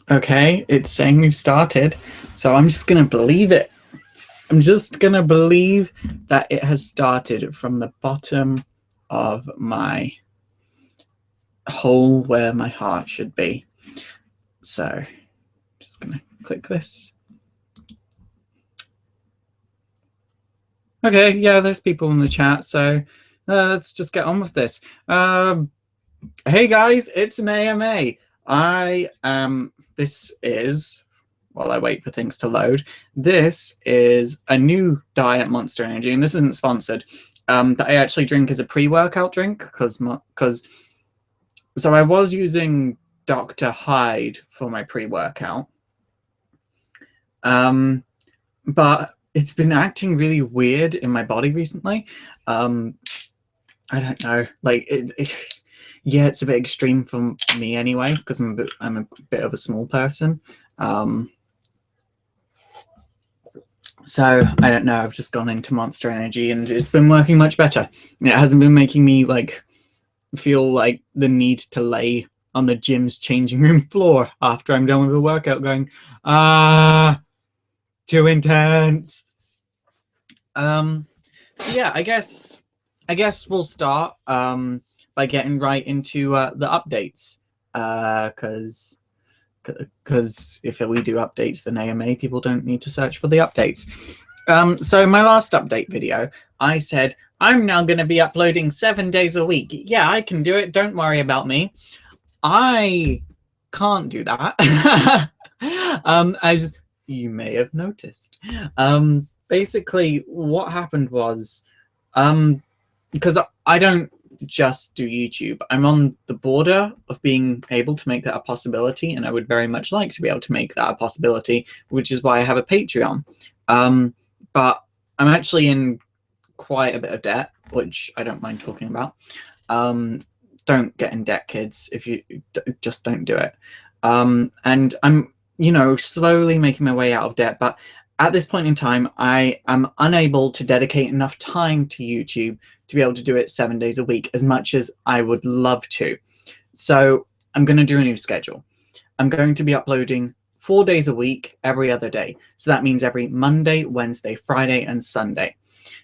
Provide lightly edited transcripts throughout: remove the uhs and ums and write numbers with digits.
Okay, it's saying we've started, so I'm just gonna believe it. I'm just gonna believe that it has started from the bottom of my hole where my heart should be. So, just gonna click this. Okay, yeah, there's people in the chat, so let's just get on with this. Hey guys, it's an AMA. This is, while I wait for things to load, this is a new diet Monster Energy, and this isn't sponsored, that I actually drink as a pre-workout drink, because so I was using Dr. Hyde for my pre-workout, but it's been acting really weird in my body recently. I don't know, like yeah, it's a bit extreme for me anyway, because I'm a bit of a small person. So I don't know, I've just gone into Monster Energy and it's been working much better. It hasn't been making me like feel like the need to lay on the gym's changing room floor after I'm done with the workout going, too intense. So yeah, I guess we'll start by getting right into the updates, because if we do updates, then AMA people don't need to search for the updates. So my last update video, I said, I'm now going to be uploading 7 days a week. Yeah, I can do it. Don't worry about me. I can't do that. As you may have noticed. Basically, what happened was, because I don't just do YouTube, I'm on the border of being able to make that a possibility, and I would very much like to be able to make that a possibility, which is why I have a Patreon. But I'm actually in quite a bit of debt, which I don't mind talking about. Don't get in debt, kids. If you just don't do it. And I'm, slowly making my way out of debt, but at this point in time, I am unable to dedicate enough time to YouTube to be able to do it 7 days a week, as much as I would love to. So I'm going to do a new schedule. I'm going to be uploading 4 days a week, every other day. So that means every Monday, Wednesday, Friday, and Sunday.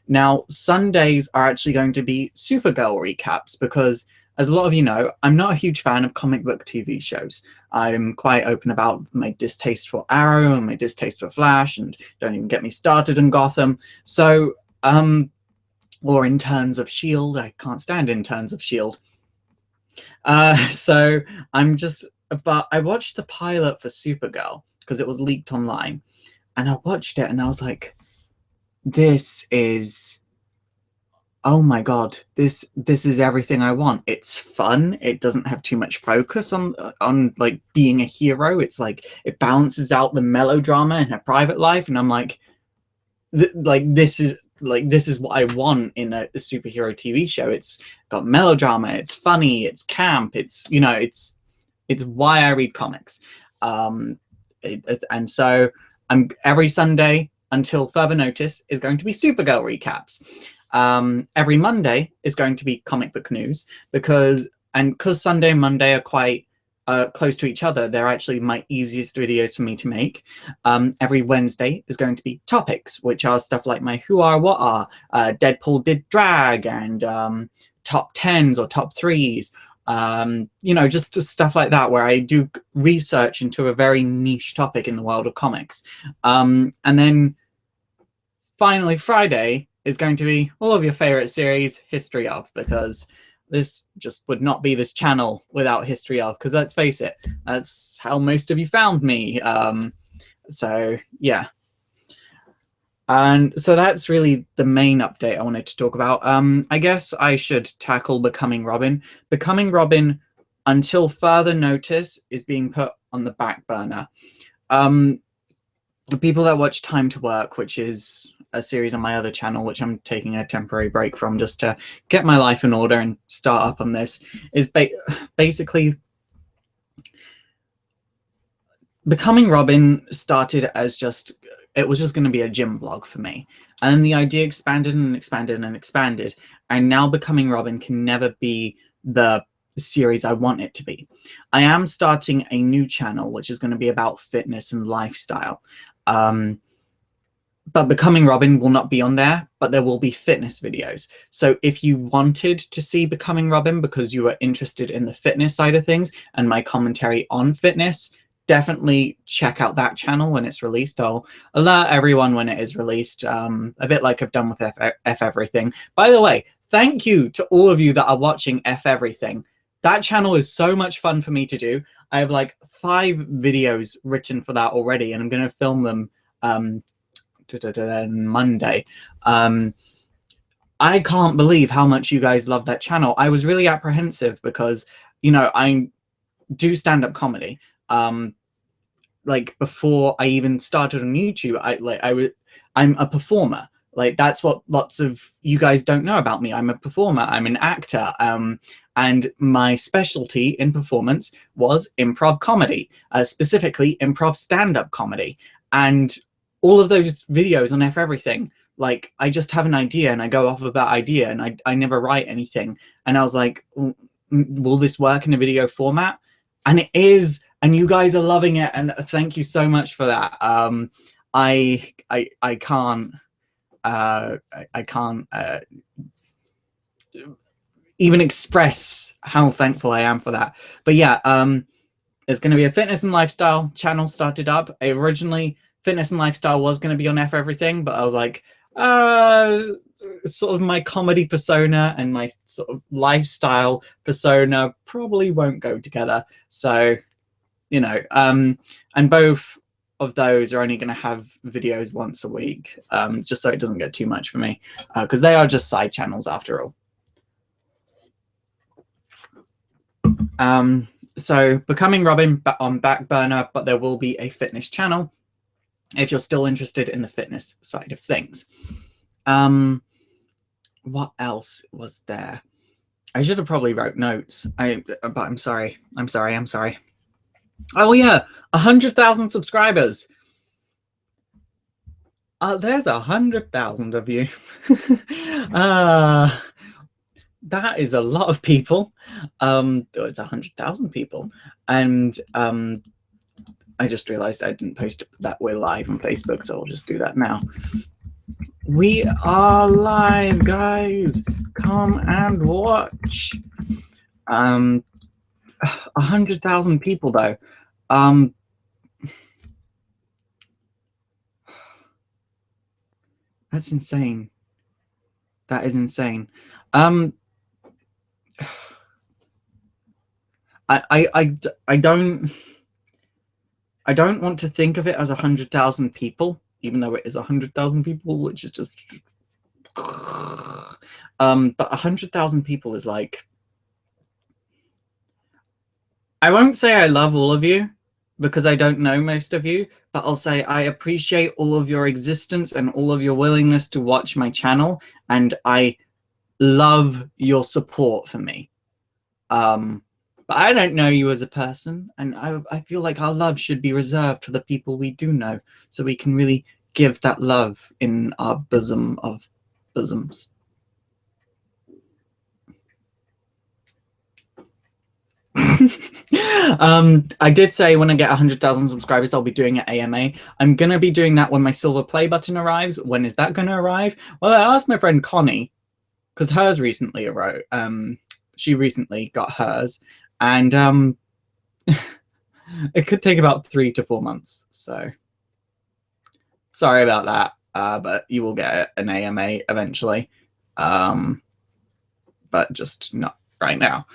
Now, Sundays are actually going to be Supergirl recaps because, as a lot of you know, I'm not a huge fan of comic book TV shows. I'm quite open about my distaste for Arrow and my distaste for Flash, and don't even get me started on Gotham. So, or Interns of S.H.I.E.L.D. I can't stand Interns of S.H.I.E.L.D. So I'm just, but I watched the pilot for Supergirl because it was leaked online, and I watched it and I was like, this is, oh my god, this is everything I want. It's fun. It doesn't have too much focus on like being a hero. It's like it balances out the melodrama in her private life, and I'm like, this is what I want in a superhero TV show. It's got melodrama. It's funny. It's camp. It's it's why I read comics. And so I'm every Sunday until further notice is going to be Supergirl recaps. Every Monday is going to be comic book news because Sunday and Monday are quite close to each other. They're actually my easiest videos for me to make. Every Wednesday is going to be topics, which are stuff like my Who Are, What Are, Deadpool Did Drag, and top 10s or top 3s. Just stuff like that where I do research into a very niche topic in the world of comics. And then finally Friday is going to be all of your favorite series, History Of, because this just would not be this channel without History Of, because let's face it, that's how most of you found me. So yeah. And so that's really the main update I wanted to talk about. I guess I should tackle Becoming Robin. Becoming Robin, until further notice, is being put on the back burner. The people that watch Time to Work, which is a series on my other channel, which I'm taking a temporary break from just to get my life in order and start up on this, is basically Becoming Robin started as it was just going to be a gym vlog for me. And then the idea expanded and expanded and expanded. And now Becoming Robin can never be the series I want it to be. I am starting a new channel, which is going to be about fitness and lifestyle. But Becoming Robin will not be on there, but there will be fitness videos. So if you wanted to see Becoming Robin because you were interested in the fitness side of things and my commentary on fitness, definitely check out that channel when it's released. I'll alert everyone when it is released, a bit like I've done with F Everything. By the way, thank you to all of you that are watching F Everything. That channel is so much fun for me to do. I have like 5 videos written for that already, and I'm going to film them Monday. I can't believe how much you guys love that channel. I was really apprehensive because, you know, I do stand-up comedy. Like before I even started on YouTube, I'm a performer. Like that's what lots of you guys don't know about me. I'm a performer. I'm an actor. And my specialty in performance was improv comedy, specifically improv stand-up comedy. And all of those videos on F Everything, like I just have an idea and I go off of that idea and I never write anything. And I was like, will this work in a video format? And it is, and you guys are loving it, and thank you so much for that. I can't even express how thankful I am for that. But yeah, there's going to be a fitness and lifestyle channel started up. Originally, fitness and lifestyle was going to be on F Everything, but I was like, sort of my comedy persona and my sort of lifestyle persona probably won't go together. So, you know, and both of those are only going to have videos once a week, just so it doesn't get too much for me, because they are just side channels after all. So Becoming Robin on back burner, but there will be a fitness channel if you're still interested in the fitness side of things. What else was there? I should have probably wrote notes. But I'm sorry. Oh yeah, 100,000 subscribers. There's 100,000 of you. That is a lot of people. It's 100,000 people, and I just realized I didn't post that we're live on Facebook, so I'll just do that now. We are live, guys. Come and watch. 100,000 people though. That's insane. That is insane. I don't want to think of it as 100,000 people, even though it is 100,000 people, which is just but 100,000 people is like, I won't say I love all of you because I don't know most of you, but I'll say I appreciate all of your existence and all of your willingness to watch my channel, and I love your support for me. But I don't know you as a person, and I feel like our love should be reserved for the people we do know, so we can really give that love in our bosom of bosoms. I did say when I get 100,000 subscribers, I'll be doing an AMA. I'm going to be doing that when my silver play button arrives. When is that going to arrive? Well, I asked my friend Connie, because hers recently arrived. She recently got hers, and it could take about 3 to 4 months. So sorry about that, but you will get an AMA eventually, but just not right now.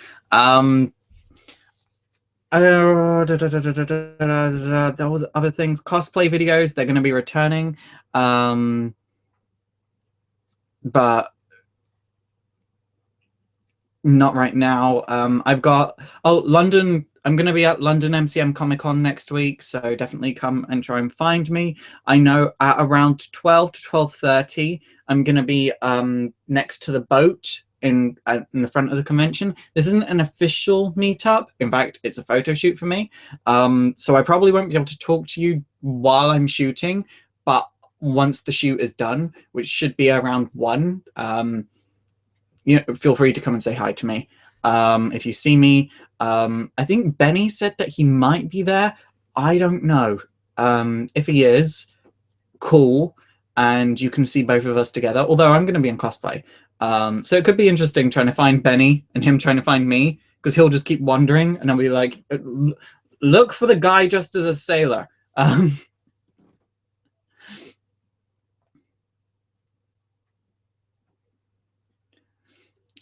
There was other things. Cosplay videos, they're going to be returning, but not right now. I've got London. I'm going to be at London MCM Comic Con next week, so definitely come and try and find me. I know at around 12 to 12:30, I'm going to be next to the boat in the front of the convention. This isn't an official meetup. In fact, it's a photo shoot for me. So I probably won't be able to talk to you while I'm shooting, but once the shoot is done, which should be around 1, you know, feel free to come and say hi to me. If you see me, I think Benny said that he might be there. I don't know. If he is, cool, and you can see both of us together. Although I'm going to be in cosplay, so it could be interesting trying to find Benny and him trying to find me, because he'll just keep wandering, and I'll be like, "Look for the guy dressed as a sailor."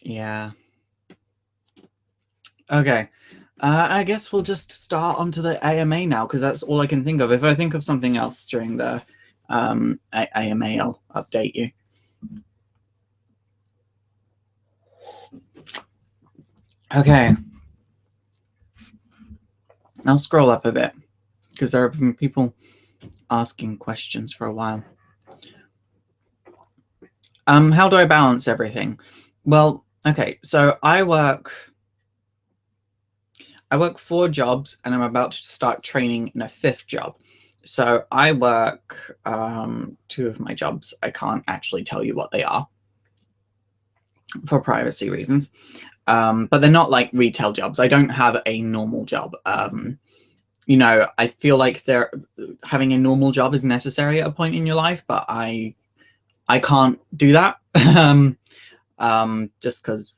Yeah. Okay. I guess we'll just start onto the AMA now, because that's all I can think of. If I think of something else during the AMA, I'll update you. Okay. I'll scroll up a bit, because there have been people asking questions for a while. How do I balance everything? Well, okay, so I work 4 jobs, and I'm about to start training in a 5th job. So I work 2 of my jobs. I can't actually tell you what they are for privacy reasons, but they're not like retail jobs. I don't have a normal job. You know, I feel like having a normal job is necessary at a point in your life, but I can't do that. Just because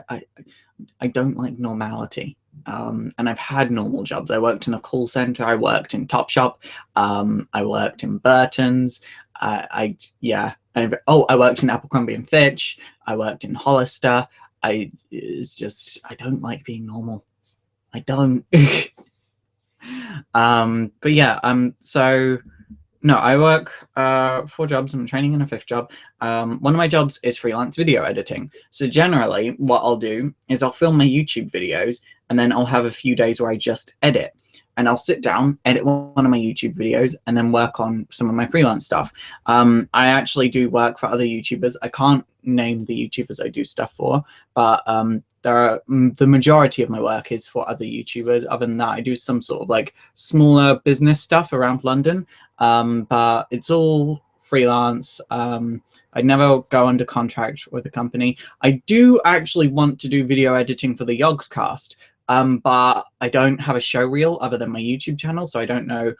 I don't like normality. And I've had normal jobs. I worked in a call center. I worked in Topshop. I worked in Burton's. I worked in Abercrombie and Fitch. I worked in Hollister. It's just, I don't like being normal. I don't. But yeah, so no, I work 4 jobs. I'm training in a 5th job. One of my jobs is freelance video editing. So generally what I'll do is I'll film my YouTube videos, and then I'll have a few days where I just edit. And I'll sit down, edit one of my YouTube videos, and then work on some of my freelance stuff. I actually do work for other YouTubers. I can't name the YouTubers I do stuff for, but the majority of my work is for other YouTubers. Other than that, I do some sort of like smaller business stuff around London, but it's all freelance. I never go under contract with a company. I do actually want to do video editing for the Yogscast, but I don't have a show reel other than my YouTube channel, so I don't know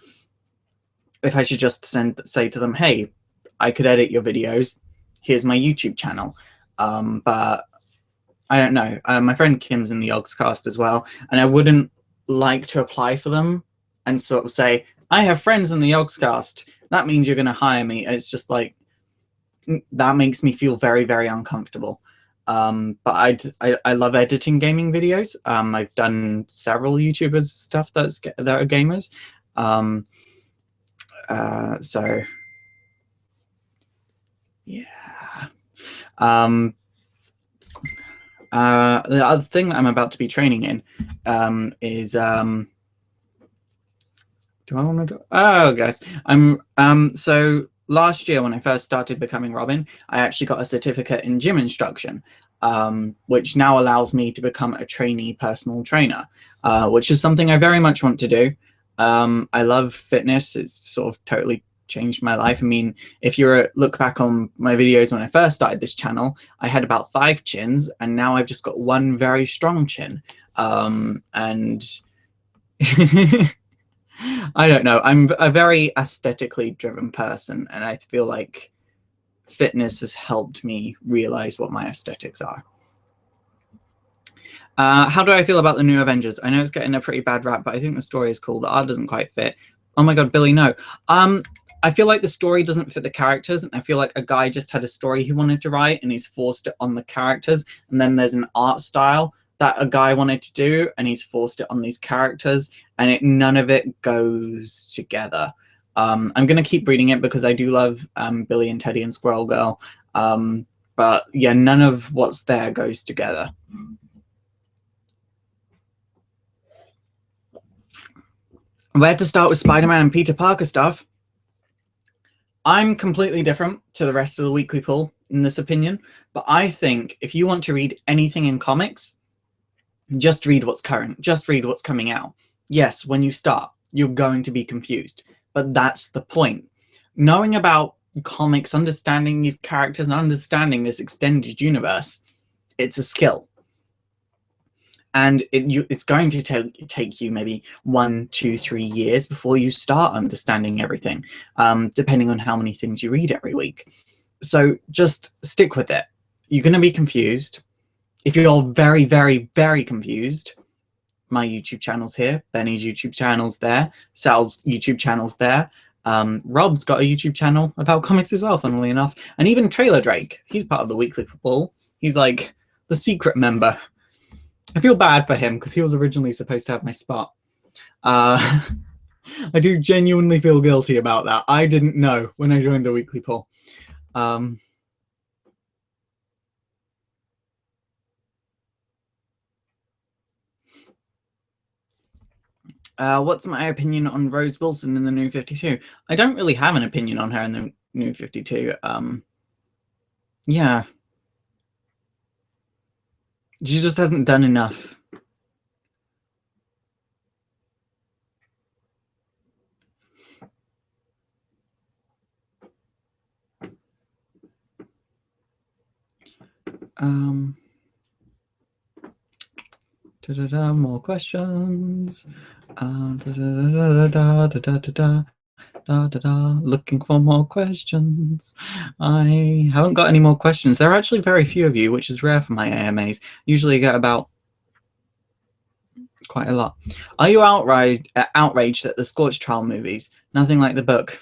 if I should just say to them, hey, I could edit your videos, here's my YouTube channel. But I don't know. My friend Kim's in the Yogscast as well, and I wouldn't like to apply for them and sort of say, I have friends in the Yogscast, that means you're going to hire me. It's just like, that makes me feel very, very uncomfortable. But I love editing gaming videos. I've done several YouTubers stuff that are gamers. So yeah. The other thing that I'm about to be training in is do I want to do? Oh, guys, so last year when I first started becoming Robin, I actually got a certificate in gym instruction, which now allows me to become a trainee personal trainer, which is something I very much want to do. I love fitness. It's sort of totally changed my life. I mean, if you look back on my videos when I first started this channel, I had about 5 chins, and now I've just got 1 very strong chin. And I don't know. I'm a very aesthetically driven person, and I feel like fitness has helped me realize what my aesthetics are. How do I feel about the new Avengers? I know it's getting a pretty bad rap, but I think the story is cool. The art doesn't quite fit. Oh my god, Billy, no. I feel like the story doesn't fit the characters, and I feel like a guy just had a story he wanted to write, and he's forced it on the characters, and then there's an art style that a guy wanted to do, and he's forced it on these characters, and none of it goes together. I'm going to keep reading it because I do love Billy and Teddy and Squirrel Girl, but yeah, none of what's there goes together. Where to start with Spider-Man and Peter Parker stuff? I'm completely different to the rest of the weekly pool in this opinion, but I think if you want to read anything in comics, just read what's current, just read what's coming out. Yes, when you start, you're going to be confused, but that's the point. Knowing about comics, understanding these characters, and understanding this extended universe, it's a skill. And it's going to take you maybe 1, 2, 3 years before you start understanding everything, depending on how many things you read every week. So just stick with it. You're going to be confused. If you're very, very, very confused, my YouTube channel's here. Benny's YouTube channel's there. Sal's YouTube channel's there. Rob's got a YouTube channel about comics as well, funnily enough. And even Trailer Drake, he's part of the Weekly Football. He's like the secret member. I feel bad for him because he was originally supposed to have my spot. I do genuinely feel guilty about that. I didn't know when I joined the Weekly Poll. What's my opinion on Rose Wilson in the New 52? I don't really have an opinion on her in the New 52. Yeah. She just hasn't done enough. More questions. Looking for more questions. I haven't got any more questions. There are actually very few of you, which is rare for my AMAs. Usually I get about quite a lot. Are you outraged at the Scorch Trial movies? Nothing like the book.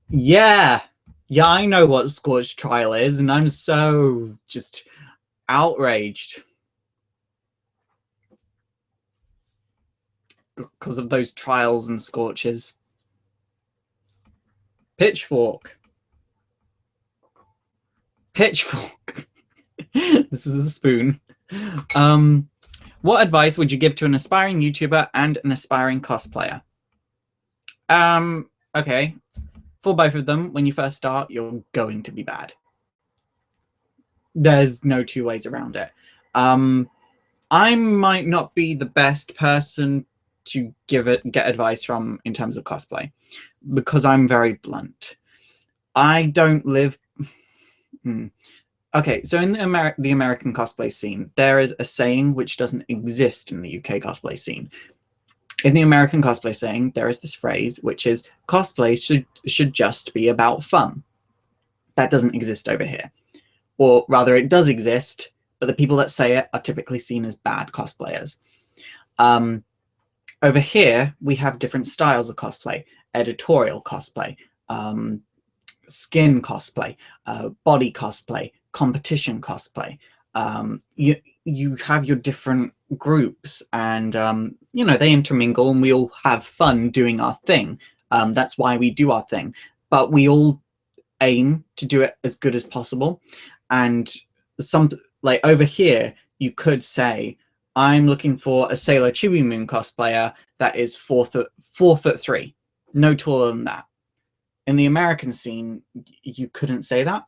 Yeah, I know what Scorch Trial is, and I'm so just outraged because of those trials and scorches. Pitchfork. This is a spoon. What advice would you give to an aspiring YouTuber and an aspiring cosplayer? Okay. For both of them, when you first start, you're going to be bad. There's no two ways around it. I might not be the best person to get advice from in terms of cosplay because I'm very blunt. I don't live... Okay, so in the American cosplay scene, there is a saying which doesn't exist in the UK cosplay scene. In the American cosplay saying, there is this phrase, which is, cosplay should just be about fun. That doesn't exist over here. Or rather, it does exist, but the people that say it are typically seen as bad cosplayers. Over here, we have different styles of cosplay. Editorial cosplay, skin cosplay, body cosplay, competition cosplay. You have your different groups, and they intermingle, and we all have fun doing our thing. That's why we do our thing, but we all aim to do it as good as possible. And like over here, you could say, I'm looking for a Sailor Chibi Moon cosplayer that is 4'3", no taller than that. In the American scene, you couldn't say that.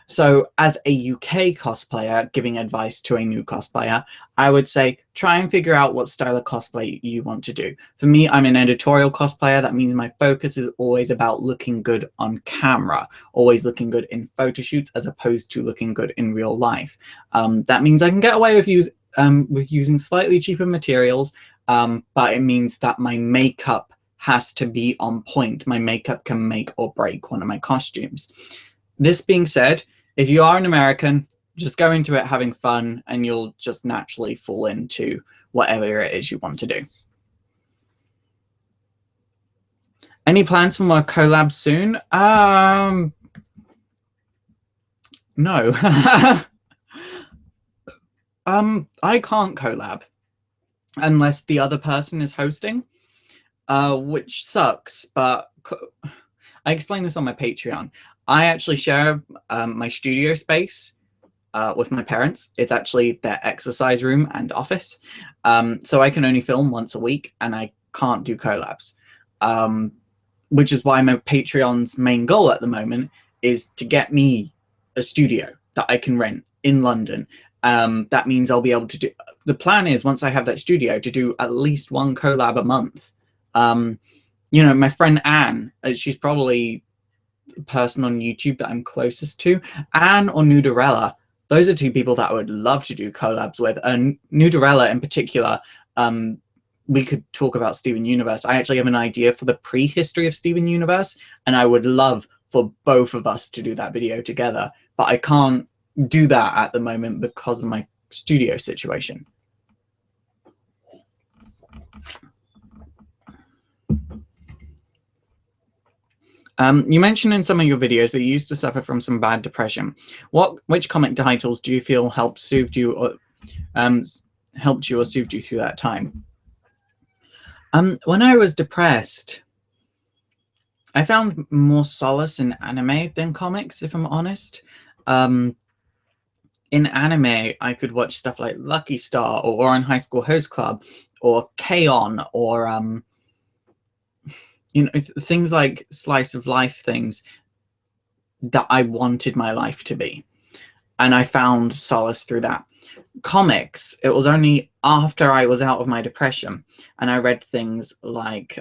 So as a UK cosplayer giving advice to a new cosplayer, I would say try and figure out what style of cosplay you want to do. For me, I'm an editorial cosplayer. That means my focus is always about looking good on camera, always looking good in photo shoots as opposed to looking good in real life. That means I can get away with using slightly cheaper materials, but it means that my makeup has to be on point. My makeup can make or break one of my costumes. This being said, if you are an American, just go into it having fun and you'll just naturally fall into whatever it is you want to do. Any plans for more collabs soon? No. I can't collab unless the other person is hosting. Which sucks, but I explained this on my Patreon. I actually share my studio space with my parents. It's actually their exercise room and office. So I can only film once a week, and I can't do collabs. Which is why my Patreon's main goal at the moment is to get me a studio that I can rent in London. That means I'll be able to do... The plan is, once I have that studio, to do at least one collab a month. My friend Anne, she's probably the person on YouTube that I'm closest to. Anne or Nudarella, those are two people that I would love to do collabs with. And Nudarella in particular, we could talk about Steven Universe. I actually have an idea for the prehistory of Steven Universe, and I would love for both of us to do that video together. But I can't do that at the moment because of my studio situation. You mentioned in some of your videos that you used to suffer from some bad depression. Which comic titles do you feel helped soothe you, or helped you or soothed you through that time? When I was depressed, I found more solace in anime than comics, if I'm honest. In anime, I could watch stuff like Lucky Star or Ouran High School Host Club or K-On! Or things like slice of life things that I wanted my life to be. And I found solace through that. Comics, it was only after I was out of my depression and I read things like,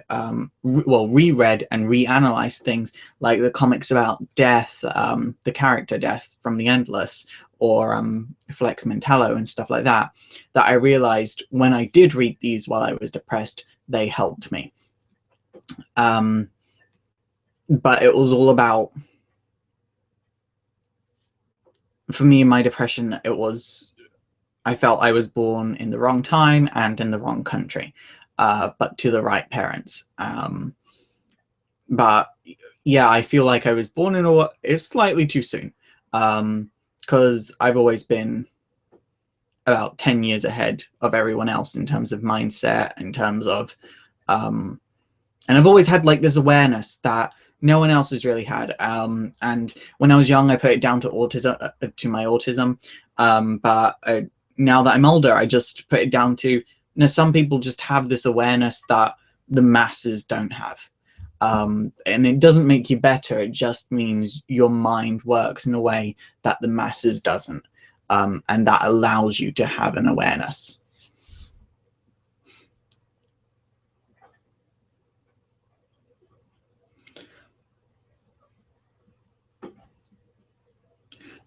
reread and reanalyzed things like the comics about death, the character Death from The Endless, or Flex Mentallo and stuff like that, that I realized when I did read these while I was depressed, they helped me. But it was all about, for me, in my depression, I felt I was born in the wrong time and in the wrong country, but to the right parents. But yeah, I feel like I was born in it's slightly too soon, because I've always been about 10 years ahead of everyone else in terms of mindset, in terms of, and I've always had like this awareness that no one else has really had. And when I was young, I put it down to autism, to my autism. But now that I'm older, I just put it down to, some people just have this awareness that the masses don't have. And it doesn't make you better. It just means your mind works in a way that the masses doesn't. And that allows you to have an awareness.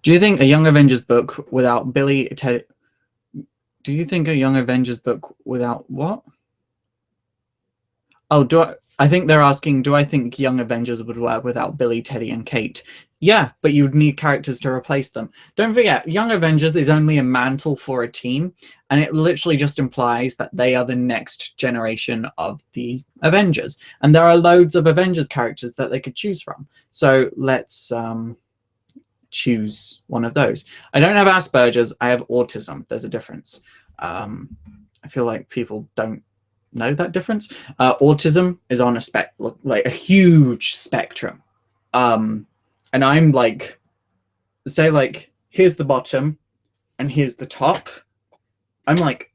Do you think a Young Avengers book without Billy Teddy? Do you think a Young Avengers book without what? Oh, I think they're asking, do I think Young Avengers would work without Billy, Teddy, and Kate? Yeah, but you would need characters to replace them. Don't forget, Young Avengers is only a mantle for a team, and it literally just implies that they are the next generation of the Avengers. And there are loads of Avengers characters that they could choose from. So let's choose one of those. I don't have Asperger's, I have autism. There's a difference. I feel like people don't know that difference. Autism is on a huge spectrum. And I'm like, say like, here's the bottom and here's the top. I'm like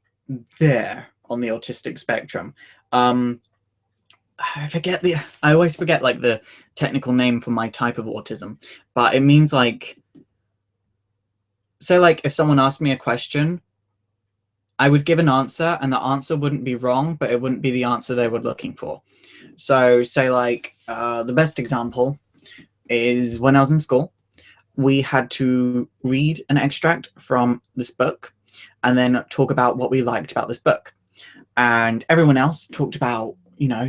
there on the autistic spectrum. I always forget like the technical name for my type of autism, but it means like, so like if someone asked me a question, I would give an answer and the answer wouldn't be wrong, but it wouldn't be the answer they were looking for. So say like, the best example is when I was in school, we had to read an extract from this book and then talk about what we liked about this book. And everyone else talked about,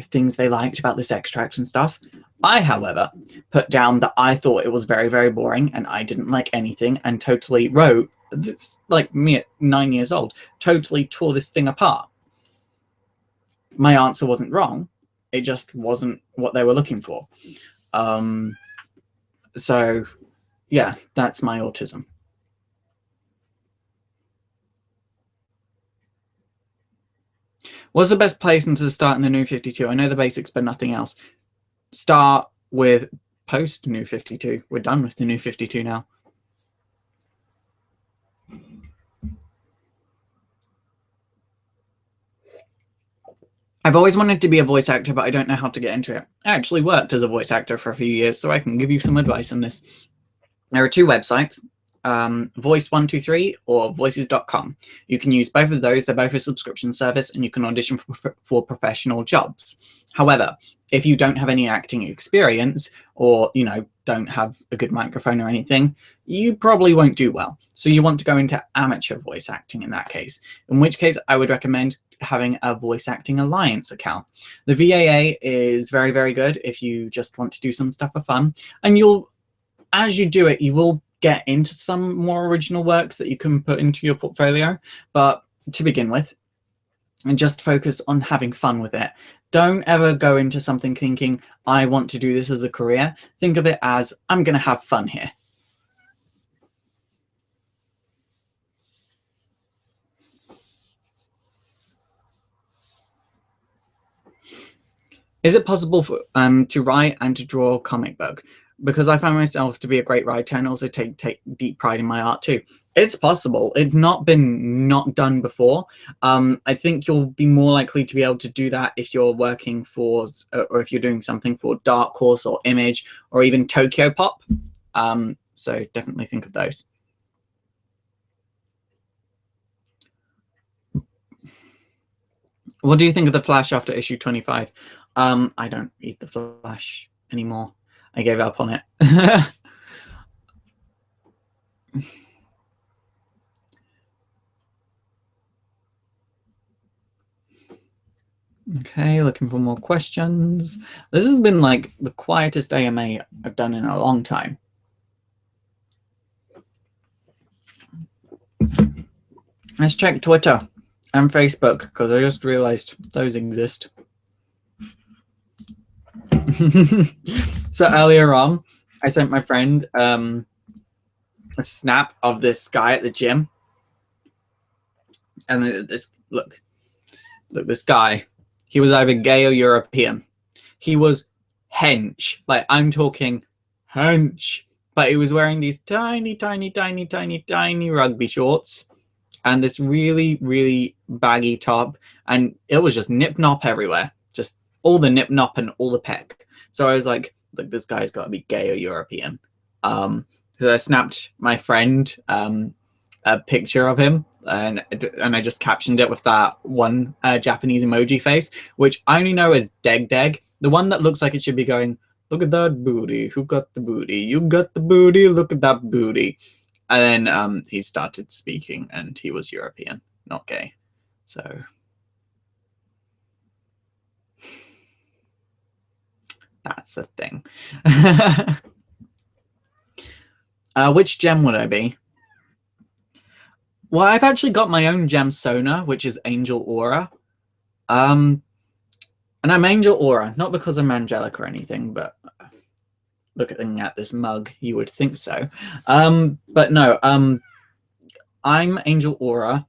things they liked about this extract and stuff. I, however, put down that I thought it was very, very boring and I didn't like anything, and totally wrote, it's like me at 9 years old, totally tore this thing apart. My answer wasn't wrong. It just wasn't what they were looking for. So yeah, that's my autism. What's the best place to start in the New 52? I know the basics, but nothing else. Start with post New 52. We're done with the New 52 now. I've always wanted to be a voice actor, but I don't know how to get into it. I actually worked as a voice actor for a few years, so I can give you some advice on this. There are two websites. Voice123 or Voices.com. You can use both of those. They're both a subscription service, and you can audition for professional jobs. However, if you don't have any acting experience, or don't have a good microphone or anything, you probably won't do well. So you want to go into amateur voice acting in that case, in which case I would recommend having a Voice Acting Alliance account. The VAA is very, very good if you just want to do some stuff for fun, and as you do it, you will get into some more original works that you can put into your portfolio. But to begin with, and just focus on having fun with it. Don't ever go into something thinking, I want to do this as a career. Think of it as, I'm going to have fun here. Is it possible for, to write and to draw a comic book? Because I find myself to be a great writer and also take deep pride in my art too. It's possible. It's not been not done before. I think you'll be more likely to be able to do that if you're working for, or if you're doing something for Dark Horse or Image or even Tokyo Pop. So definitely think of those. What do you think of the Flash after issue 25? I don't read the Flash anymore. I gave up on it. Okay, looking for more questions. This has been like the quietest AMA I've done in a long time. Let's check Twitter and Facebook, because I just realized those exist. So earlier on, I sent my friend a snap of this guy at the gym. And this, look, this guy, he was either gay or European. He was hench. Like, I'm talking hench. But he was wearing these tiny, tiny, tiny, tiny, tiny rugby shorts and this really, really baggy top. And it was just nip-nop everywhere. Just all the nip-nop and all the peck. So I was like, look, this guy's got to be gay or European. So I snapped my friend a picture of him, and I just captioned it with that one Japanese emoji face, which I only know as Deg Deg, the one that looks like it should be going, look at that booty, who got the booty, you got the booty, look at that booty. And then he started speaking, and he was European, not gay. So that's the thing. Which gem would I be? Well, I've actually got my own gem Sona, which is Angel Aura. And I'm Angel Aura, not because I'm angelic or anything, but looking at this mug, you would think so. But no, I'm Angel Aura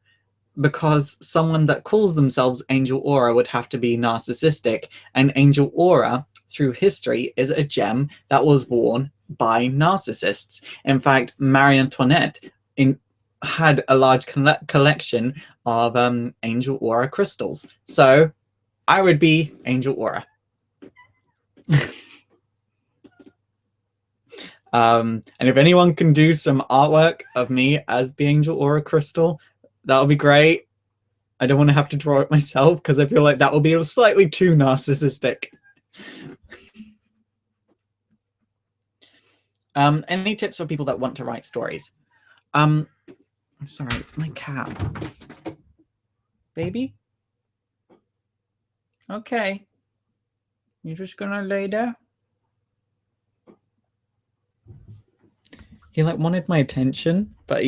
because someone that calls themselves Angel Aura would have to be narcissistic, and Angel Aura, through history, is a gem that was worn by narcissists. In fact, Marie Antoinette had a large collection of Angel Aura crystals. So I would be Angel Aura. And if anyone can do some artwork of me as the Angel Aura crystal, that would be great. I don't want to have to draw it myself because I feel like that will be slightly too narcissistic. Any tips for people that want to write stories? Sorry, my cat. Baby? Okay. You're just gonna lay there? He like wanted my attention, but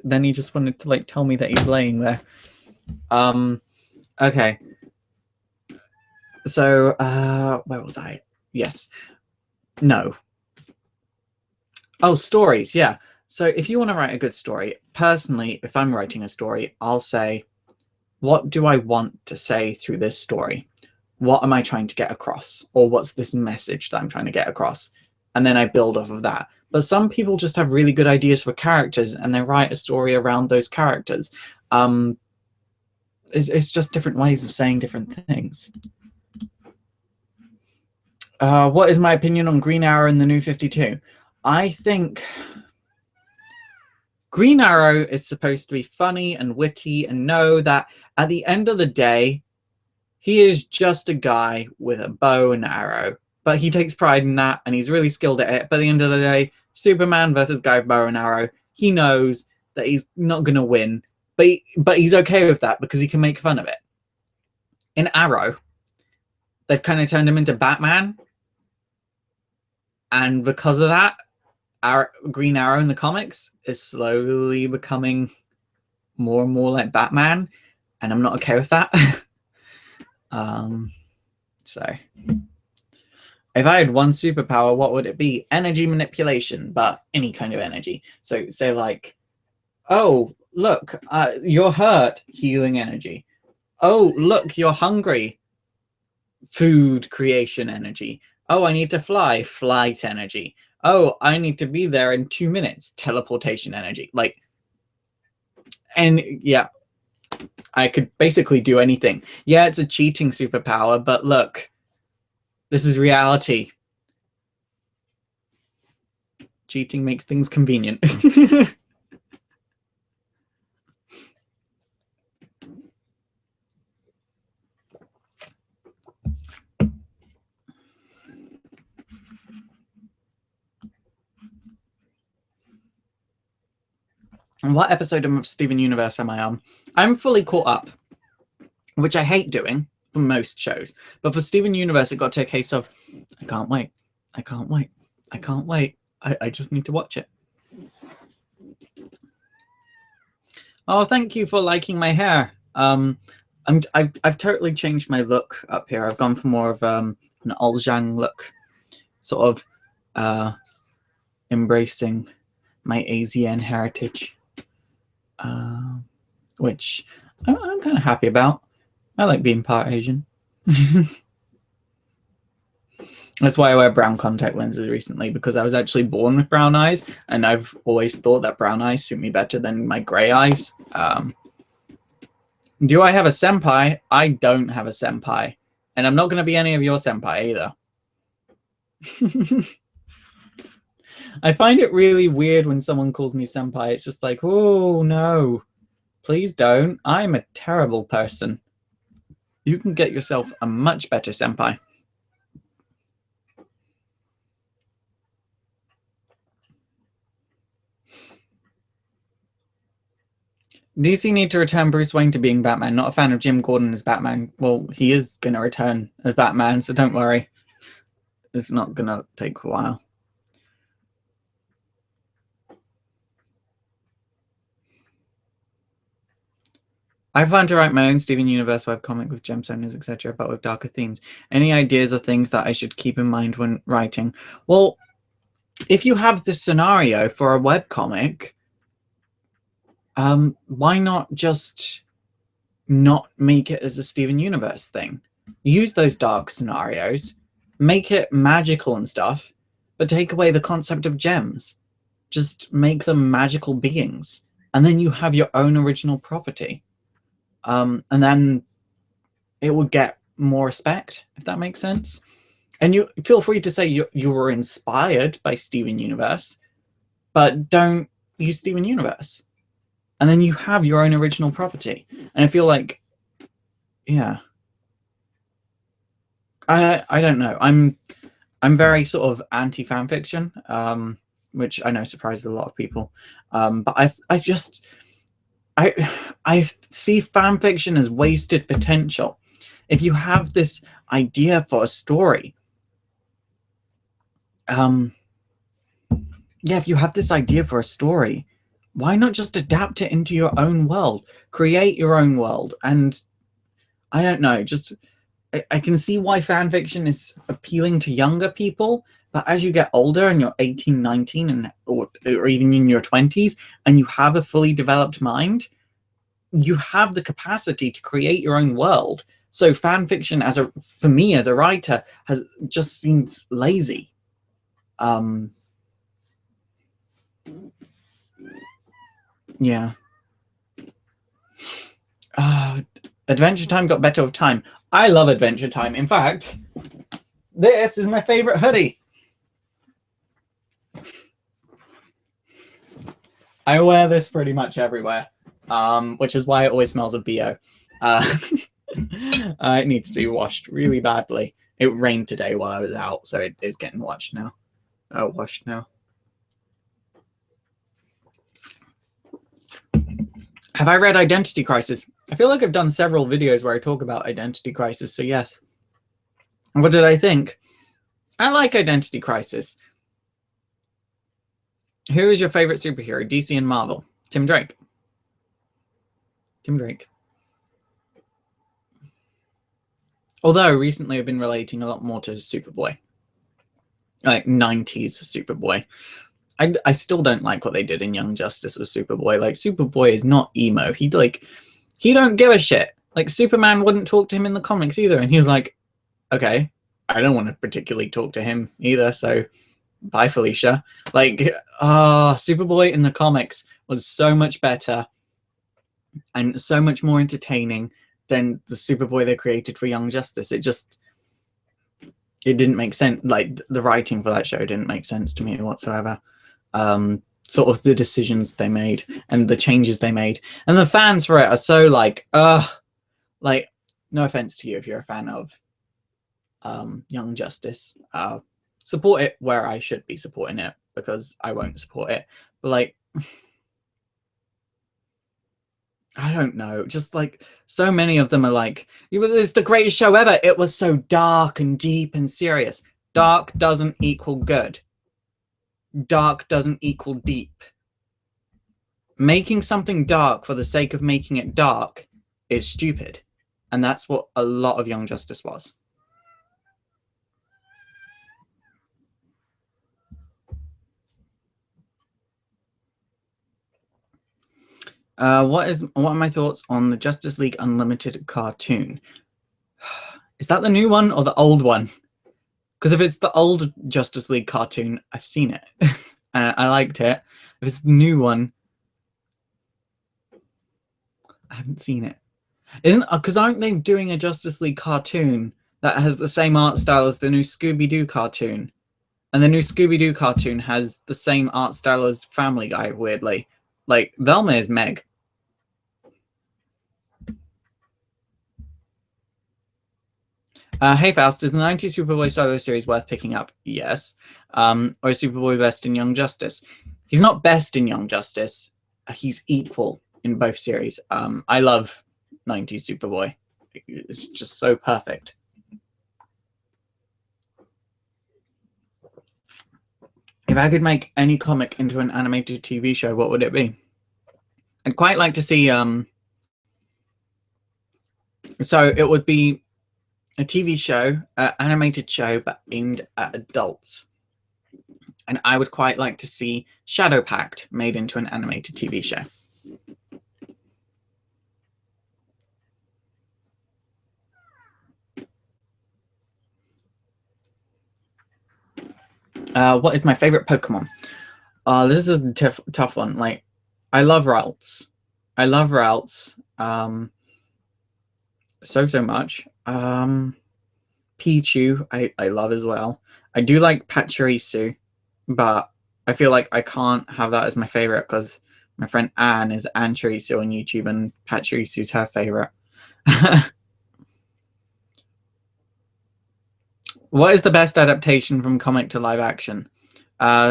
then he just wanted to like tell me that he's laying there. Okay. So where was I? Yes. No. Oh, stories, yeah. So if you want to write a good story, personally, if I'm writing a story, I'll say, what do I want to say through this story? What am I trying to get across? Or what's this message that I'm trying to get across? And then I build off of that. But some people just have really good ideas for characters and they write a story around those characters. It's just different ways of saying different things. What is my opinion on Green Arrow in the New 52? I think Green Arrow is supposed to be funny and witty and know that at the end of the day, he is just a guy with a bow and arrow. But he takes pride in that and he's really skilled at it. But at the end of the day, Superman versus guy with bow and arrow, he knows that he's not going to win. But he's okay with that because he can make fun of it. In Arrow, they've kind of turned him into Batman. And because of that, Green Arrow in the comics is slowly becoming more and more like Batman. And I'm not okay with that. So if I had one superpower, what would it be? Energy manipulation, but any kind of energy. So say like, oh, look, you're hurt, healing energy. Oh, look, you're hungry, food creation energy. Oh, I need to fly, flight energy. Oh, I need to be there in 2 minutes, teleportation energy. Like, and yeah, I could basically do anything. Yeah, it's a cheating superpower, but look, this is reality. Cheating makes things convenient. And what episode of Steven Universe am I on? I'm fully caught up, which I hate doing for most shows. But for Steven Universe, it got to a case of, I can't wait. I can't wait. I can't wait. I just need to watch it. Oh, thank you for liking my hair. I've totally changed my look up here. I've gone for more of an Oljang look, sort of embracing my Asian heritage, which I'm kind of happy about. I like being part Asian. That's why I wear brown contact lenses recently, because I was actually born with brown eyes, and I've always thought that brown eyes suit me better than my gray eyes. Do I have a senpai? I don't have a senpai. And I'm not going to be any of your senpai either. I find it really weird when someone calls me senpai. It's just like, oh, no. Please don't. I'm a terrible person. You can get yourself a much better senpai. DC need to return Bruce Wayne to being Batman. Not a fan of Jim Gordon as Batman. Well, he is going to return as Batman, so don't worry. It's not going to take a while. I plan to write my own Steven Universe webcomic with gemstones, etc., but with darker themes. Any ideas or things that I should keep in mind when writing? Well, if you have this scenario for a webcomic, why not just not make it as a Steven Universe thing? Use those dark scenarios, make it magical and stuff, but take away the concept of gems. Just make them magical beings, and then you have your own original property. And then it would get more respect, if that makes sense. And you feel free to say you were inspired by Steven Universe, but don't use Steven Universe. And then you have your own original property. And I feel like, yeah, I don't know. I'm very sort of anti fanfiction, which I know surprises a lot of people. But I see fanfiction as wasted potential. If you have this idea for a story, if you have this idea for a story, why not just adapt it into your own world? Create your own world. And I don't know, just I can see why fanfiction is appealing to younger people, but as you get older and you're 18, 19, or even in your 20s, and you have a fully developed mind, you have the capacity to create your own world. So fanfiction, for me as a writer, just seems lazy. Yeah. Adventure Time got better with time. I love Adventure Time. In fact, this is my favorite hoodie. I wear this pretty much everywhere, which is why it always smells of BO. It needs to be washed really badly. It rained today while I was out, so it is getting washed now. Washed now. Have I read Identity Crisis? I feel like I've done several videos where I talk about Identity Crisis, so yes. What did I think? I like Identity Crisis. Who is your favorite superhero, DC and Marvel? Tim Drake. Tim Drake. Although recently I've been relating a lot more to Superboy. Like 90s Superboy. I still don't like what they did in Young Justice with Superboy. Like, Superboy is not emo. He don't give a shit. Like, Superman wouldn't talk to him in the comics either. And he was like, okay, I don't want to particularly talk to him either, so bye, Felicia. Like, Superboy in the comics was so much better and so much more entertaining than the Superboy they created for Young Justice. It didn't make sense. Like, the writing for that show didn't make sense to me whatsoever. Sort of the decisions they made and the changes they made, and the fans for it are so like, like, no offense to you if you're a fan of Young Justice, support it where I should be supporting it, because I won't support it. But like, I don't know, just like, so many of them are like, it's the greatest show ever. It was so dark and deep and serious. Dark doesn't equal good. Dark doesn't equal deep. Making something dark for the sake of making it dark is stupid. And that's what a lot of Young Justice was. What are my thoughts on the Justice League Unlimited cartoon? Is that the new one or the old one? Because if it's the old Justice League cartoon, I've seen it. I liked it. If it's the new one, I haven't seen it. Because aren't they doing a Justice League cartoon that has the same art style as the new Scooby-Doo cartoon? And the new Scooby-Doo cartoon has the same art style as Family Guy, weirdly. Like, Velma is Meg. Hey Faust, is the 90s Superboy solo series worth picking up? Yes. Or is Superboy best in Young Justice? He's not best in Young Justice. He's equal in both series. I love 90s Superboy. It's just so perfect. If I could make any comic into an animated TV show, what would it be? I'd quite like to see... So it would be a TV show, animated show, but aimed at adults. And I would quite like to see Shadow Pact made into an animated TV show. What is my favorite Pokemon? This is a tough one. Like, I love Ralts. I love Ralts so much. Pichu, I love as well. I do like Pachirisu, but I feel like I can't have that as my favorite because my friend Anne is Anne Chirisu on YouTube, and Pachirisu's her favorite. What is the best adaptation from comic to live action?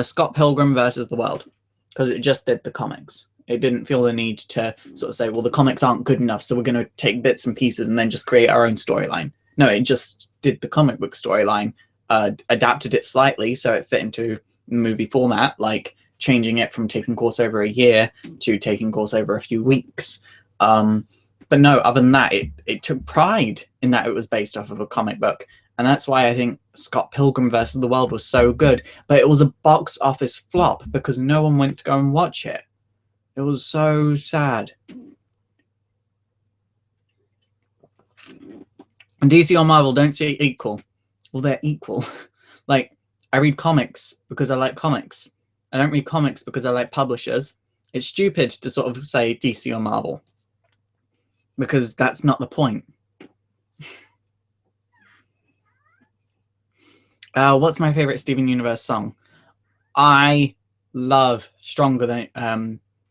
Scott Pilgrim versus the World, because it just did the comics. It didn't feel the need to sort of say, well, the comics aren't good enough, so we're going to take bits and pieces and then just create our own storyline. No, it just did the comic book storyline, adapted it slightly so it fit into movie format, like changing it from taking course over a year to taking course over a few weeks. But no, other than that, it took pride in that it was based off of a comic book. And that's why I think Scott Pilgrim versus the World was so good. But it was a box office flop because no one went to go and watch it. It was so sad. And DC or Marvel don't see it equal. Well, they're equal. Like, I read comics because I like comics. I don't read comics because I like publishers. It's stupid to sort of say DC or Marvel, because that's not the point. What's my favorite Steven Universe song? I love Stronger Than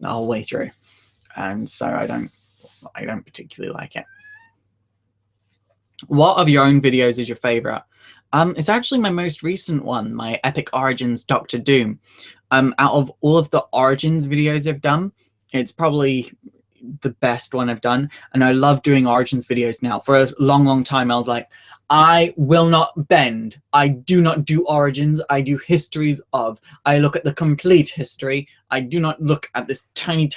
the whole way through, and so I don't particularly like it. What of your own videos is your favorite? It's actually my most recent one, my Epic Origins Doctor Doom. Out of all of the Origins videos I've done, it's probably the best one I've done, and I love doing Origins videos now. For a long time, I was like, I will not bend. I do not do Origins. I do histories of. I look at the complete history. I do not look at this tiny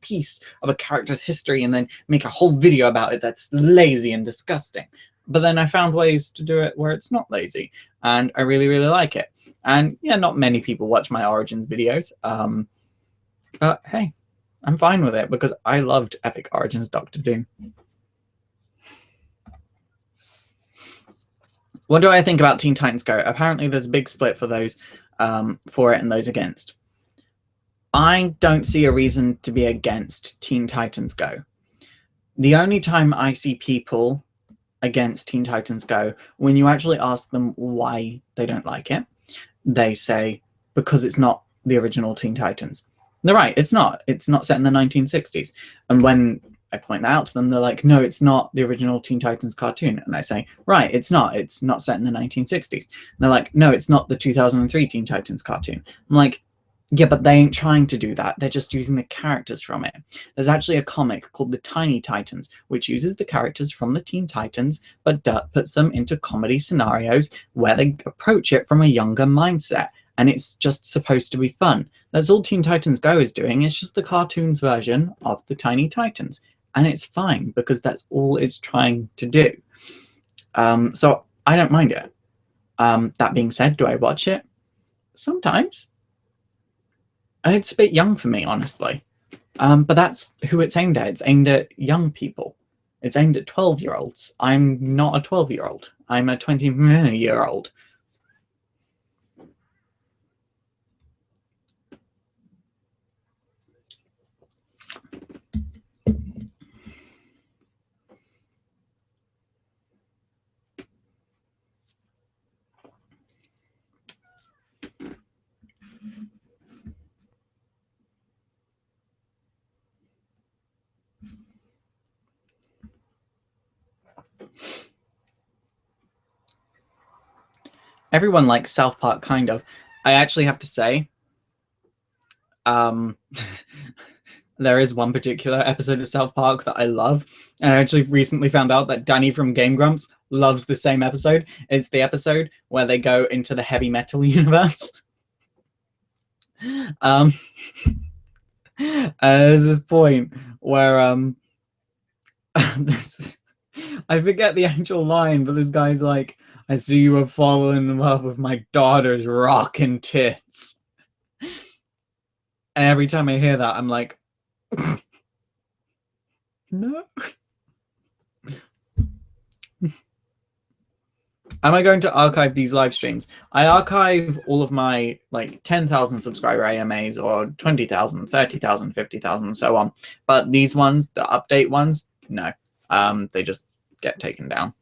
piece of a character's history and then make a whole video about it. That's lazy and disgusting. But then I found ways to do it where it's not lazy, and I really like it. And yeah, not many people watch my Origins videos. But hey, I'm fine with it because I loved Epic Origins Doctor Doom. What do I think about Teen Titans Go? Apparently there's a big split for those for it and those against. I don't see a reason to be against Teen Titans Go. The only time I see people against Teen Titans Go, when you actually ask them why they don't like it, they say because it's not the original Teen Titans. They're right, it's not. It's not set in the 1960s. And when I point that out to them, they're like, no, it's not the original Teen Titans cartoon. And I say, right, it's not. It's not set in the 1960s. And they're like, no, it's not the 2003 Teen Titans cartoon. I'm like, yeah, but they ain't trying to do that. They're just using the characters from it. There's actually a comic called The Tiny Titans, which uses the characters from the Teen Titans, but puts them into comedy scenarios where they approach it from a younger mindset. And it's just supposed to be fun. That's all Teen Titans Go is doing. It's just the cartoons version of the Tiny Titans. And it's fine because that's all it's trying to do. So I don't mind it. That being said, do I watch it? Sometimes. It's a bit young for me, honestly. But that's who it's aimed at. It's aimed at young people. It's aimed at 12-year-olds. I'm not a 12-year-old. I'm a 20-year-old. Everyone likes South Park, kind of. I actually have to say, there is one particular episode of South Park that I love. And I actually recently found out that Danny from Game Grumps loves the same episode. It's the episode where they go into the heavy metal universe. There's this point where I forget the actual line, but this guy's like, I see you have fallen in love with my daughter's rockin' tits. And every time I hear that, I'm like, no. Am I going to archive these live streams? I archive all of my like 10,000 subscriber AMAs or 20,000, 30,000, 50,000, and so on. But these ones, the update ones, no. They just get taken down.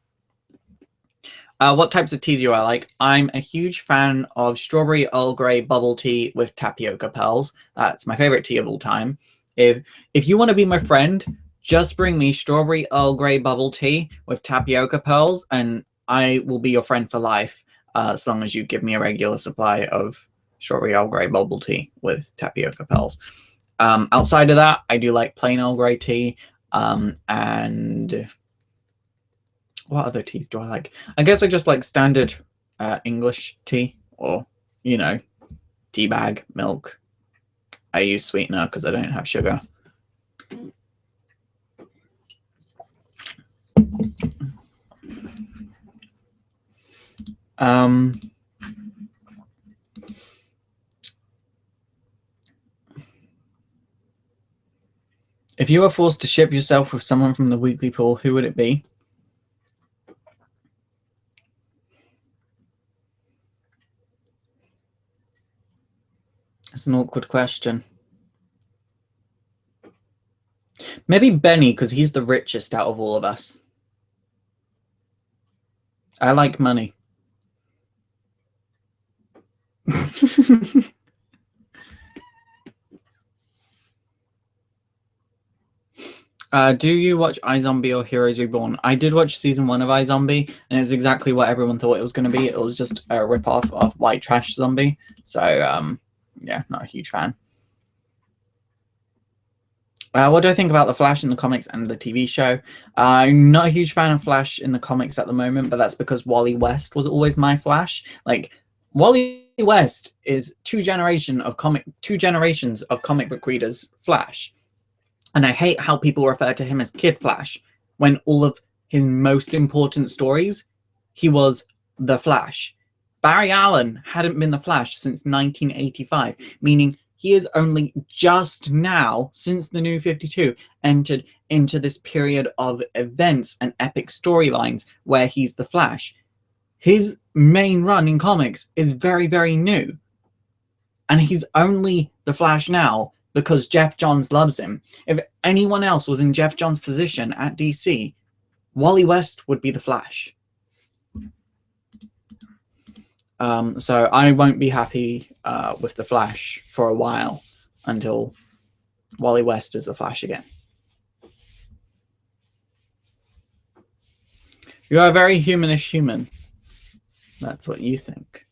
What types of tea do I like? I'm a huge fan of strawberry Earl Grey bubble tea with tapioca pearls. That's my favorite tea of all time. If you want to be my friend, just bring me strawberry Earl Grey bubble tea with tapioca pearls, and I will be your friend for life, as long as you give me a regular supply of strawberry Earl Grey bubble tea with tapioca pearls. Outside of that, I do like plain Earl Grey tea, and what other teas do I like? I guess I just like standard English tea, or, you know, tea bag, milk. I use sweetener because I don't have sugar. If you were forced to ship yourself with someone from the weekly pool, who would it be? It's an awkward question. Maybe Benny, because he's the richest out of all of us. I like money. Do you watch iZombie or Heroes Reborn? I did watch season 1 of iZombie, and it's exactly what everyone thought it was going to be. It was just a ripoff of White Trash Zombie. So, yeah, not a huge fan. What do I think about the Flash in the comics and the TV show? I'm not a huge fan of Flash in the comics at the moment, but that's because Wally West was always my Flash. Like, Wally West is two generations of comic book readers' Flash. And I hate how people refer to him as Kid Flash when all of his most important stories, he was the Flash. Barry Allen hadn't been the Flash since 1985, meaning he is only just now, since the New 52, entered into this period of events and epic storylines where he's the Flash. His main run in comics is very, very new. And he's only the Flash now because Jeff Johns loves him. If anyone else was in Jeff Johns' position at DC, Wally West would be the Flash. So I won't be happy with the Flash for a while until Wally West is the Flash again. You are a very humanish human. That's what you think.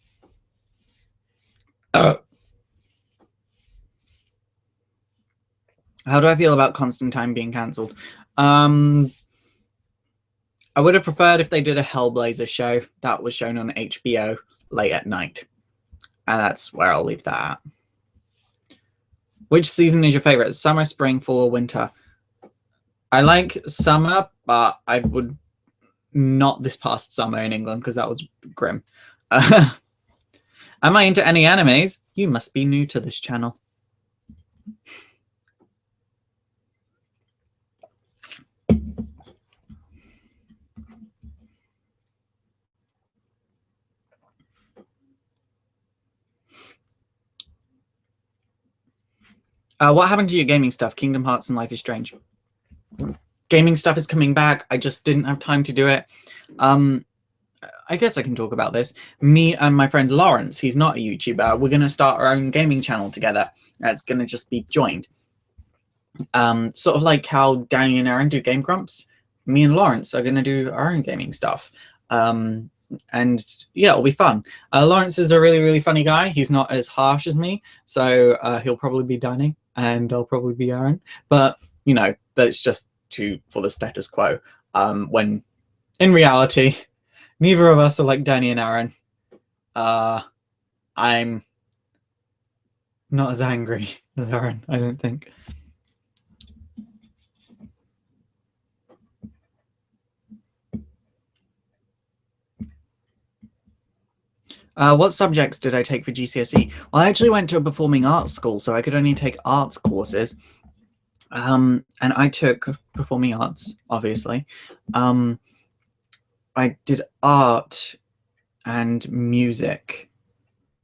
How do I feel about Constantine being cancelled? I would have preferred if they did a Hellblazer show that was shown on HBO late at night. And that's where I'll leave that at. Which season is your favorite? Summer, spring, fall, or winter? I like summer, but I would not this past summer in England because that was grim. Am I into any animes? You must be new to this channel. What happened to your gaming stuff? Kingdom Hearts and Life is Strange. Gaming stuff is coming back. I just didn't have time to do it. I guess I can talk about this. Me and my friend Lawrence, he's not a YouTuber, we're going to start our own gaming channel together. It's going to just be joined. Sort of like how Danny and Aaron do Game Grumps. Me and Lawrence are going to do our own gaming stuff. And yeah, it'll be fun. Lawrence is a really, really funny guy. He's not as harsh as me, so he'll probably be Danny and I'll probably be Aaron. But, you know, that's just for the status quo. When in reality, neither of us are like Danny and Aaron. I'm not as angry as Aaron, I don't think. What subjects did I take for GCSE? Well, I actually went to a performing arts school, so I could only take arts courses. And I took performing arts, obviously. I did art and music.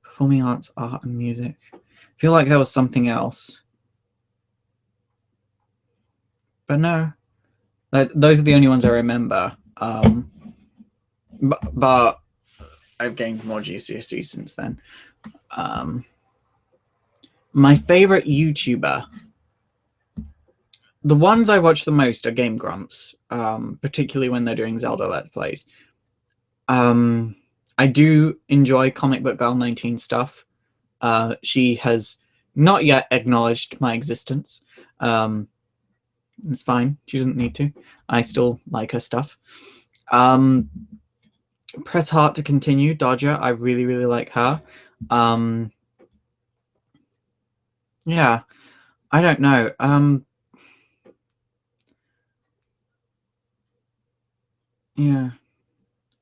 Performing arts, art, and music. I feel like there was something else. But no. Those are the only ones I remember. But I've gained more GCSE since then. My favorite YouTuber. The ones I watch the most are Game Grumps, particularly when they're doing Zelda Let's Plays. I do enjoy Comic Book Girl 19 stuff. She has not yet acknowledged my existence. It's fine. She doesn't need to. I still like her stuff. Press Heart to Continue, Dodger. I really, really like her. Yeah, I don't know. Yeah.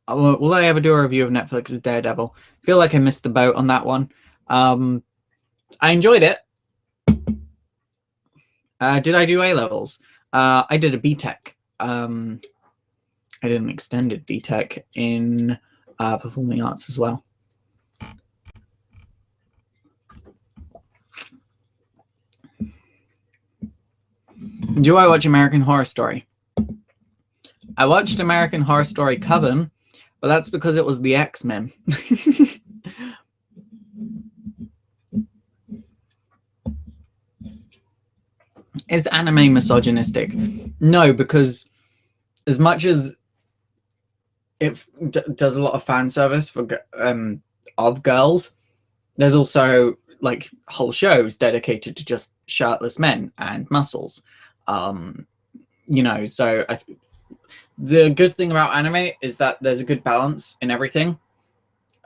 Will I ever do a review of Netflix's Daredevil? I feel like I missed the boat on that one. I enjoyed it. Did I do A-levels? I did a BTEC. I did an extended BTEC in performing arts as well. Do I watch American Horror Story? I watched American Horror Story Coven, but that's because it was the X-Men. Is anime misogynistic? No, because as much as it does a lot of fan service for of girls, there's also like whole shows dedicated to just shirtless men and muscles. You know, so the good thing about anime is that there's a good balance in everything.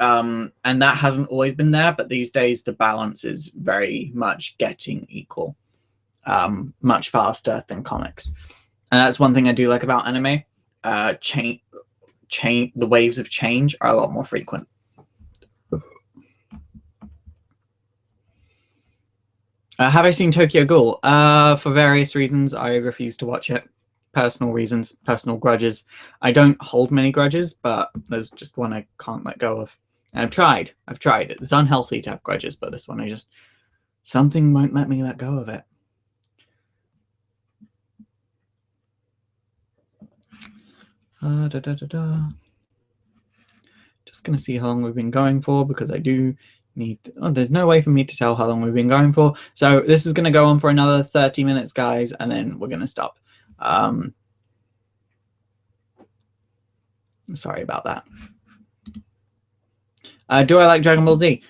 And that hasn't always been there, but these days the balance is very much getting equal, much faster than comics. And that's one thing I do like about anime. The waves of change are a lot more frequent. Have I seen Tokyo Ghoul? For various reasons, I refuse to watch it. Personal reasons, personal grudges. I don't hold many grudges, but there's just one I can't let go of. And I've tried. It's unhealthy to have grudges, but this one something won't let me let go of it. Just gonna see how long we've been going for, because I do need there's no way for me to tell how long we've been going for. So this is gonna go on for another 30 minutes, guys, and then we're gonna stop. Sorry about that. Do I like Dragon Ball Z?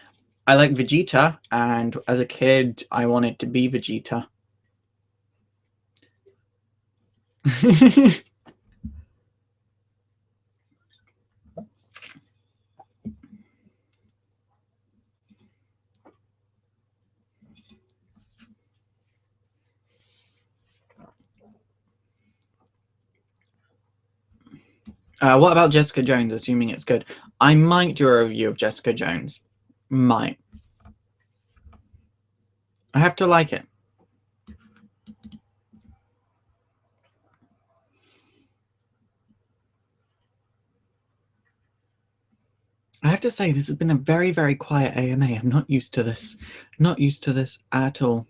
I like Vegeta, and as a kid, I wanted to be Vegeta. What about Jessica Jones, assuming it's good? I might do a review of Jessica Jones. Might. I have to like it. I have to say, this has been a very, very quiet AMA. I'm not used to this. Not used to this at all.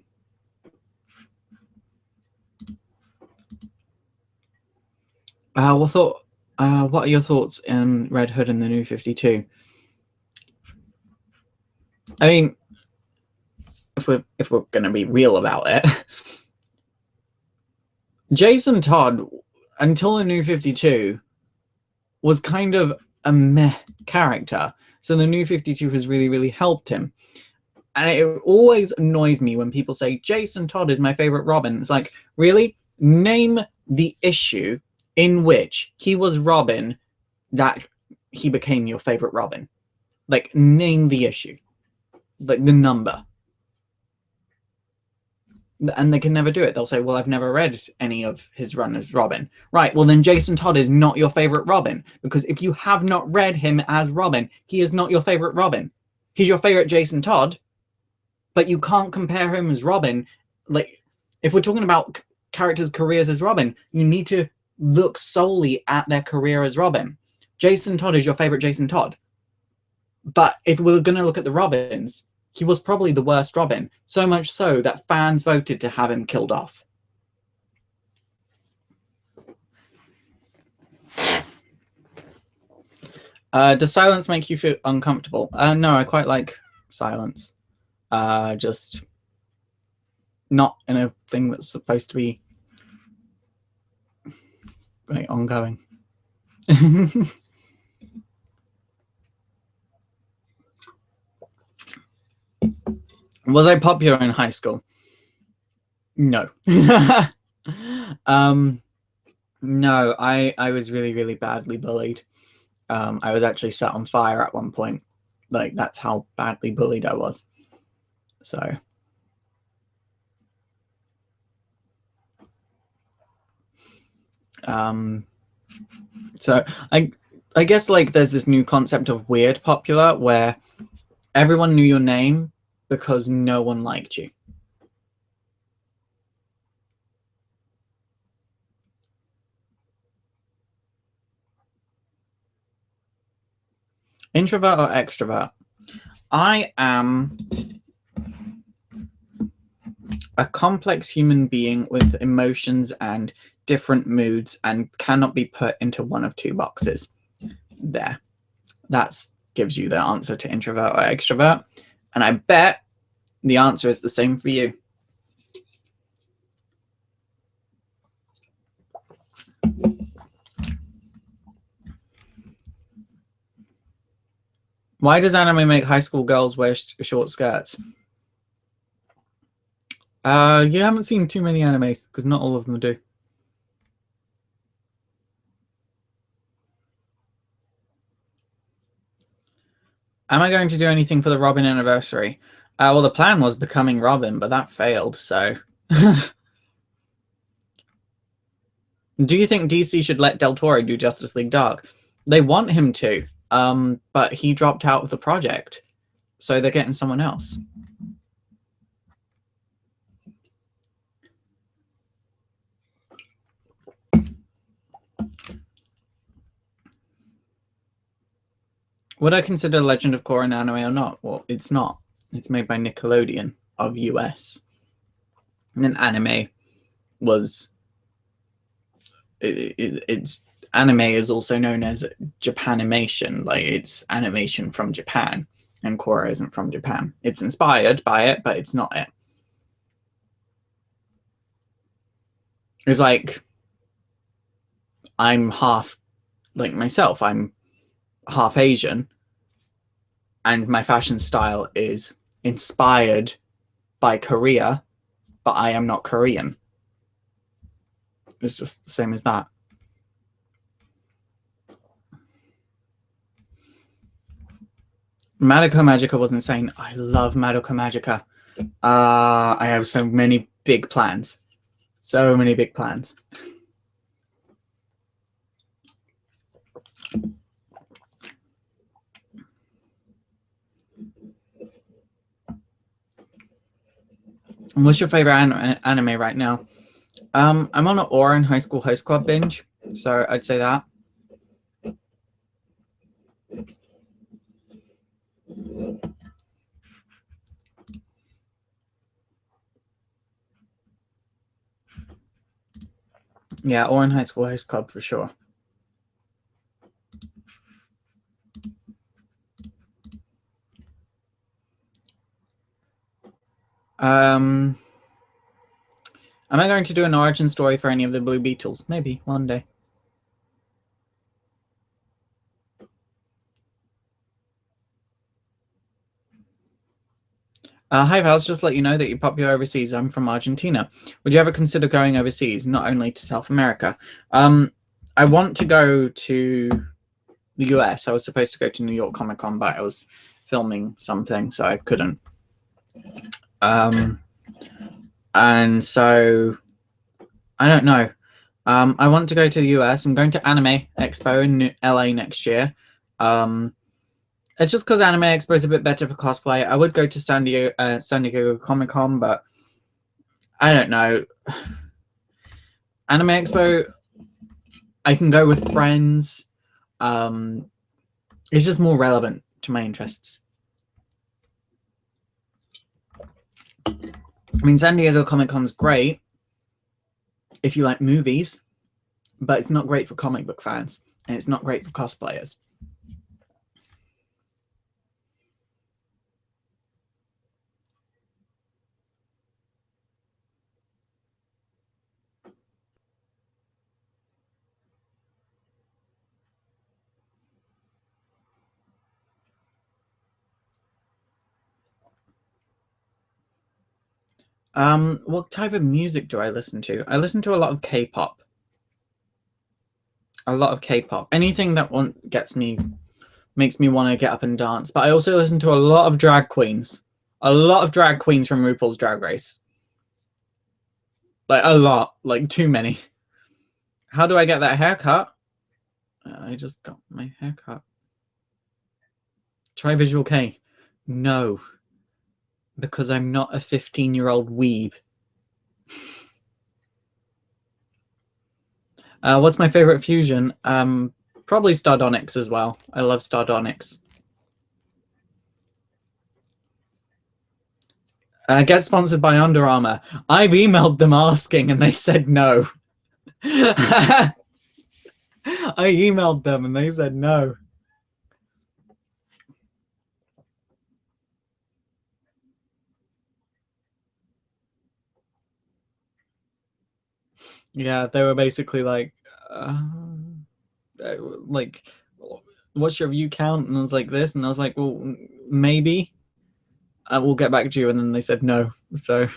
What are your thoughts in Red Hood and the New 52? I mean, if we're gonna be real about it, Jason Todd, until the New 52, was kind of a meh character. So the New 52 has really, really helped him. And it always annoys me when people say, Jason Todd is my favorite Robin. It's like, really? Name the issue in which he was Robin that he became your favorite Robin. Like, name the issue. Like, the number. And they can never do it. They'll say, well, I've never read any of his run as Robin. Right, well then Jason Todd is not your favorite Robin, because if you have not read him as Robin, he is not your favorite Robin. He's your favorite Jason Todd, but you can't compare him as Robin. Like, if we're talking about characters' careers as Robin, you need to look solely at their career as Robin. Jason Todd is your favorite Jason Todd. But if we're going to look at the Robins, he was probably the worst Robin, so much so that fans voted to have him killed off. Does silence make you feel uncomfortable? No, I quite like silence. Just not in a thing that's supposed to be like ongoing. Was I popular in high school? No. No, I was really, really badly bullied. I was actually set on fire at one point. Like, that's how badly bullied I was. So I guess like there's this new concept of weird popular where everyone knew your name because no one liked you. Introvert or extrovert? I am a complex human being with emotions and different moods and cannot be put into one of two boxes. There. That gives you the answer to introvert or extrovert. And I bet the answer is the same for you. Why does anime make high school girls wear short skirts? You haven't seen too many animes, because not all of them do. Am I going to do anything for the Robin anniversary? Well, the plan was becoming Robin, but that failed, so... Do you think DC should let Del Toro do Justice League Dark? They want him to, but he dropped out of the project, so they're getting someone else. Would I consider Legend of Korra an anime or not? Well, it's not. It's made by Nickelodeon of US. And an anime was... It's anime is also known as Japanimation. Like, it's animation from Japan, and Korra isn't from Japan. It's inspired by it, but it's not it. It's like, I'm half, like myself, I'm half Asian, and my fashion style is inspired by Korea, but I am not Korean. It's just the same as that. Madoka Magica was insane. I love Madoka Magica. I have so many big plans. So many big plans. What's your favorite anime right now? I'm on an Oran High School Host Club binge, so I'd say that. Yeah, Oran High School Host Club for sure. Am I going to do an origin story for any of the Blue Beetles? Maybe one day. Hi, Vals. Just let you know that you're popular overseas. I'm from Argentina. Would you ever consider going overseas, not only to South America? I want to go to the US. I was supposed to go to New York Comic Con, but I was filming something, so I couldn't. And so I don't know. I want to go to the US. I'm going to Anime Expo in LA next year. It's just because Anime Expo is a bit better for cosplay. I would go to San Diego Comic Con, but I don't know. Anime Expo, I can go with friends. It's just more relevant to my interests. I mean, San Diego Comic Con's great if you like movies, but it's not great for comic book fans, and it's not great for cosplayers. What type of music do I listen to? I listen to a lot of K-pop. A lot of K-pop. Anything that makes me want to get up and dance. But I also listen to a lot of drag queens. A lot of drag queens from RuPaul's Drag Race. Like, a lot. Like, too many. How do I get that haircut? I just got my haircut. Try Visual K. No. Because I'm not a 15-year-old weeb. What's my favorite fusion? Probably Stardonix as well. I love Stardonix. Get sponsored by Under Armour. I've emailed them asking and they said no. I emailed them and they said no. Yeah, they were basically like what's your view count? And I was like, this. And I was like, well, maybe. We'll get back to you. And then they said no. So...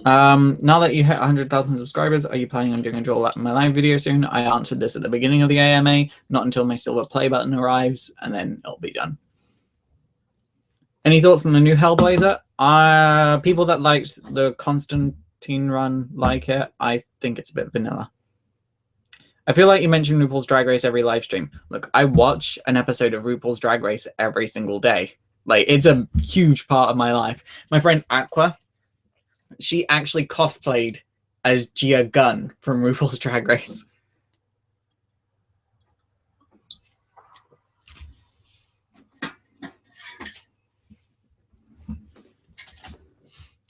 now that you hit 100,000 subscribers, are you planning on doing a draw in my live video soon? I answered this at the beginning of the AMA, not until my silver play button arrives, and then it'll be done. Any thoughts on the new Hellblazer? People that liked the Constantine run like it. I think it's a bit vanilla. I feel like you mentioned RuPaul's Drag Race every live stream. Look, I watch an episode of RuPaul's Drag Race every single day. Like, it's a huge part of my life. My friend Aqua, she actually cosplayed as Gia Gunn from RuPaul's Drag Race.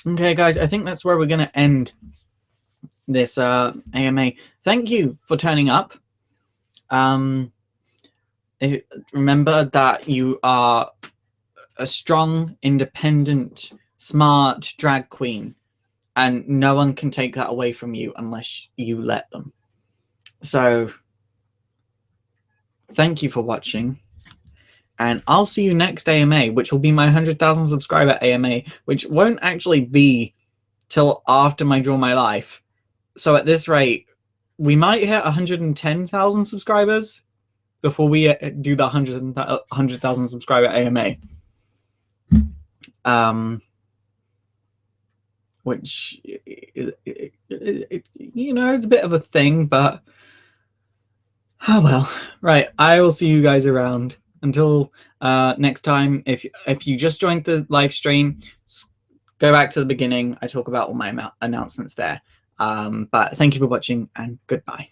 Okay, guys, I think that's where we're going to end this AMA. Thank you for turning up. Remember that you are a strong, independent, smart drag queen, and no one can take that away from you unless you let them. So, thank you for watching. And I'll see you next AMA, which will be my 100,000 subscriber AMA, which won't actually be till after my Draw My Life. So at this rate, we might hit 110,000 subscribers before we do the 100,000 subscriber AMA. Which, you know, it's a bit of a thing, but oh well. Right, I will see you guys around. Until next time, if you just joined the live stream, go back to the beginning. I talk about all my announcements there. But thank you for watching, and goodbye.